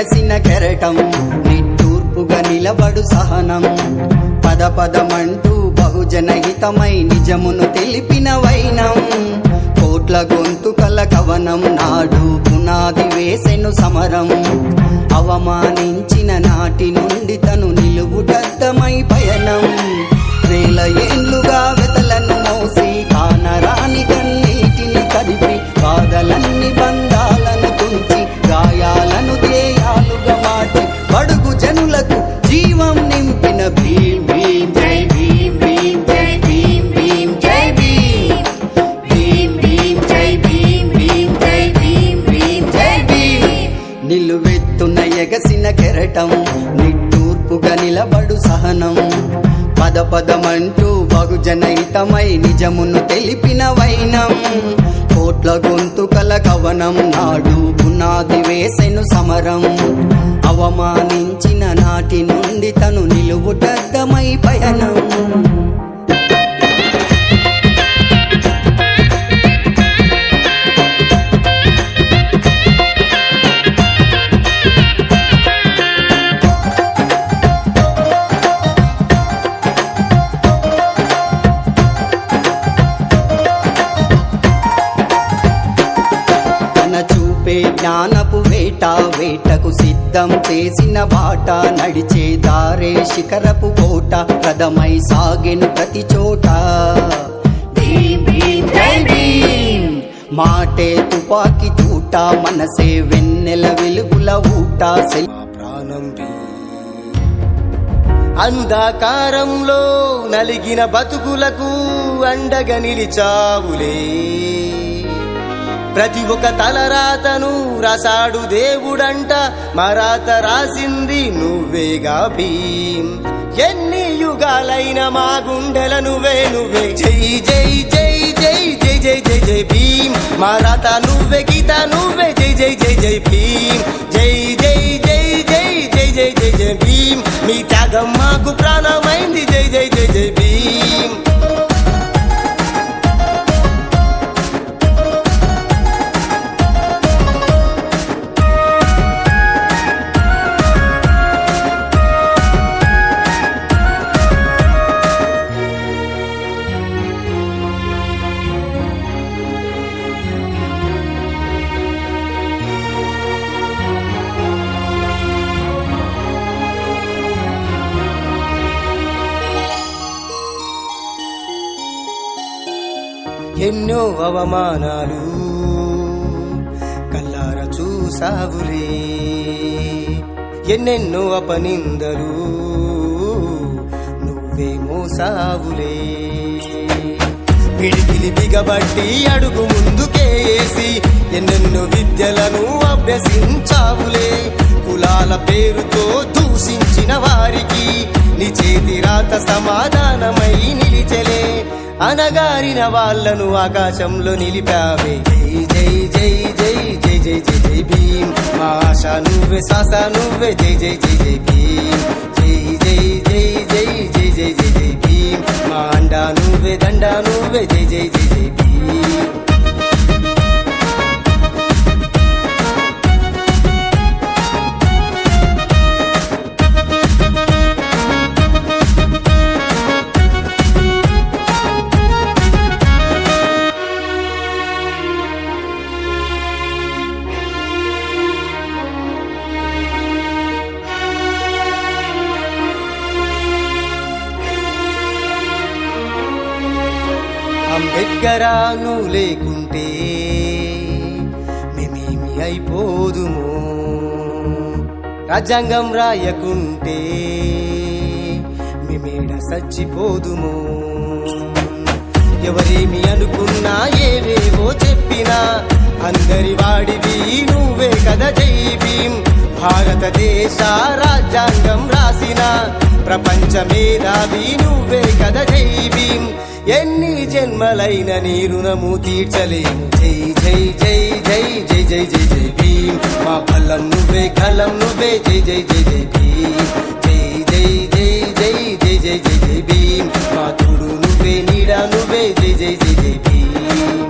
ఎగసిన కెరటం నిట్టూర్పుగా నిలబడు సహనం పద పదమంటూ బహుజన హితమై నిజమును తెలిపిన వైనం కోట్ల గొంతుకల కవనం నాడు పునాది వేసెను సమరం అవమానించిన నాటి నుండి తను నిలువుటద్దమై పయనం వేల ఏండ్లుగా వెతలను మోసి కానరాని కన్నీటిని కదిపి బాధలన్నీ బంధాలను తుంచి గాయాలను ధ్యేయాలుగా మార్చి బడుగు జనులకు జీవం నింపిన భీమ్ భీమ్ జై భీమ్ భీమ్ జై భీమ్ భీమ్ జై భీమ్ భీమ్ భీమ్ జై భీమ్ భీమ్ జై భీమ్ భీమ్ జై భీమ్ నిలువెత్తున ఎగసిన కెరటం నిట్టూర్పుగా నిలబడు సహనం పద పదమంటూ బహుజన హితమై నిజమును తెలిపిన వైనం కోట్ల గొంతుకల కవనం నాడు పునాది వేసెను సమరం అవమానించిన నాటి నుండి తను నిలువుటద్దమై పయనం జ్ఞానపు వేట వేటకు సిద్ధం చేసిన బాట నడిచే దారే శిఖరపు కోట ప్రదమై సాగెను ప్రతి చోట భీమ్ భీమ్ జై భీమ్ మాటే తుపాకి తూట మనసే వెన్నెల వెలుగుల ఊట ప్రాణం అంధకారంలో నలిగిన బతుకులకు అండగా నిలిచావులే ప్రతి ఒక్క తలరాతను రాసాడు దేవుడంట మరాత రాసింది నువ్వేగా భీమ్ ఎన్ని యుగాలైన మా గుండెల నువ్వే నువ్వే జై జై జై జై జై జై జై జై భీమ్ మరాత నువ్వే గీత నువ్వే జై జై జై జై భీమ్ జై జై జై జై జై జై జై జై భీమ్ మీ త్యాగం మాకు ప్రాణమైంది జై జై జై జై భీమ్ ఎన్నో అవమానాలు కల్లార చూసావులే ఎన్నెన్నో అపనిందలు నువ్వే మోసావులే పిడికిలి బిగబట్టి అడుగు ముందుకేసి ఎన్నెన్నో విద్యలను అభ్యసించావులే కులాల పేరుతో దూషించిన వారికి నీ చేతి రాత సమాధానమై నిలిచెలే అనగారిన వాళ్ళను ఆకాశంలో నిలిపావే జై జై జై జై జై జై జై భీమ్ మా ఆశ నువ్వే శ్వాస నువ్వే జై జై జై జై భీమ్ జై జై జై జై జై జై జై జై భీమ్ మా అండా నువ్వే దండా నువ్వే జై జై జై జై భీమ్ అంబేద్కరాను లేకుంటే మేమేమి అయిపోదుము రాజ్యాంగం రాయకుంటే మేమేడ సచ్చిపోదుము ఎవరేమి అనుకున్నా ఏవేవో చెప్పినా అందరి వాడివి నువ్వే కదా జై భీమ్ భారతదేశ రాజ్యాంగం రాసిన ప్రపంచ మేధావి నువ్వే కదా జై భీమ్ ఎన్ని జన్మలైన నీ రుణము తీర్చలేము జై జై జై జై జై జై జై జై భీమ్ మా బలం నువ్వే కలం నువ్వే జై జై జై జై భీమ్ జై జై జై జై జై జై జై జై భీమ్ మా తోడు నువ్వే నీడ నువ్వే జై జై జై జై భీమ్